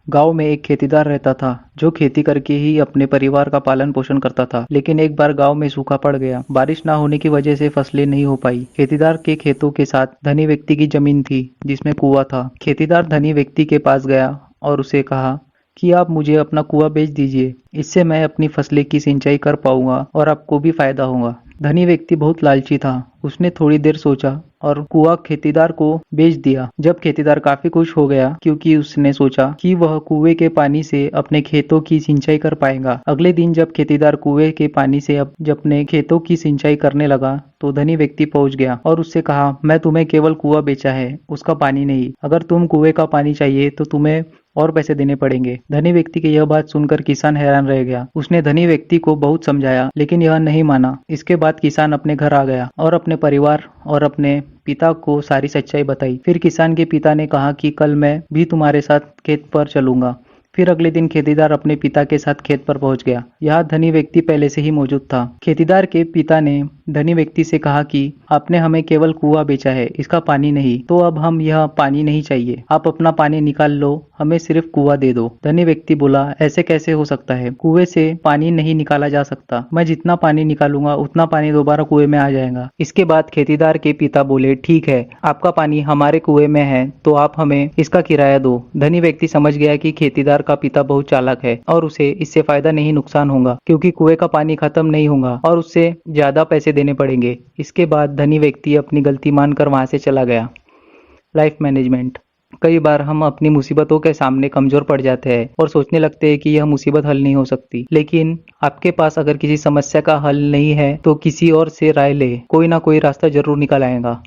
गांव में एक खेतीदार रहता था जो खेती करके ही अपने परिवार का पालन पोषण करता था। लेकिन एक बार गांव में सूखा पड़ गया। बारिश ना होने की वजह से फसलें नहीं हो पाई। खेतीदार के खेतों के साथ धनी व्यक्ति की जमीन थी जिसमें कुआं था। खेतीदार धनी व्यक्ति के पास गया और उसे कहा कि आप मुझे अपना कुआं बेच दीजिए, इससे मैं अपनी फसलें की सिंचाई कर पाऊंगा और आपको भी फायदा होगा। धनी व्यक्ति बहुत लालची था। उसने थोड़ी देर सोचा और कुआं खेतीदार को बेच दिया। जब खेतीदार काफी खुश हो गया क्योंकि उसने सोचा कि वह कुएं के पानी से अपने खेतों की सिंचाई कर पाएगा। अगले दिन जब खेतीदार कुएं के पानी से जब अपने खेतों की सिंचाई करने लगा तो धनी व्यक्ति पहुंच गया और उससे कहा, मैं तुम्हें केवल कुआं बेचा है, उसका पानी नहीं। अगर तुम कुएं का पानी चाहिए तो तुम्हें और पैसे देने पड़ेंगे। धनी व्यक्ति की यह बात सुनकर किसान हैरान रह गया। उसने धनी व्यक्ति को बहुत समझाया लेकिन यह नहीं माना। इसके बाद किसान अपने घर आ गया और अपने परिवार और अपने पिता को सारी सच्चाई बताई। फिर किसान के पिता ने कहा कि कल मैं भी तुम्हारे साथ खेत पर चलूंगा। फिर अगले दिन खेतीदार अपने पिता के साथ खेत पर पहुंच गया। यहाँ धनी व्यक्ति पहले से ही मौजूद था। खेतीदार के पिता ने धनी व्यक्ति से कहा कि आपने हमें केवल कुआं बेचा है, इसका पानी नहीं। तो अब हम यह पानी नहीं चाहिए, आप अपना पानी निकाल लो, हमें सिर्फ कुआं दे दो। धनी व्यक्ति बोला, ऐसे कैसे हो सकता है? कुएं से पानी नहीं निकाला जा सकता। मैं जितना पानी निकालूंगा उतना पानी दोबारा कुएं में आ जाएगा। इसके बाद खेतीदार के पिता बोले, ठीक है, आपका पानी हमारे कुएं में है तो आप हमें इसका किराया दो। धनी व्यक्ति समझ गया कि खेतीदार का पिता बहुत चालाक है और उसे इससे फायदा नहीं नुकसान होगा, क्योंकि कुएं का पानी खत्म नहीं होगा और उससे ज्यादा पैसे देने पड़ेंगे। इसके बाद धनी व्यक्ति अपनी गलती मानकर वहां से चला गया। Life management. कई बार हम अपनी मुसीबतों के सामने कमजोर पड़ जाते हैं और सोचने लगते हैं कि यह मुसीबत हल नहीं हो सकती। लेकिन आपके पास अगर किसी समस्या का हल नहीं है तो किसी और से राय ले, कोई ना कोई रास्ता जरूर निकल आएगा।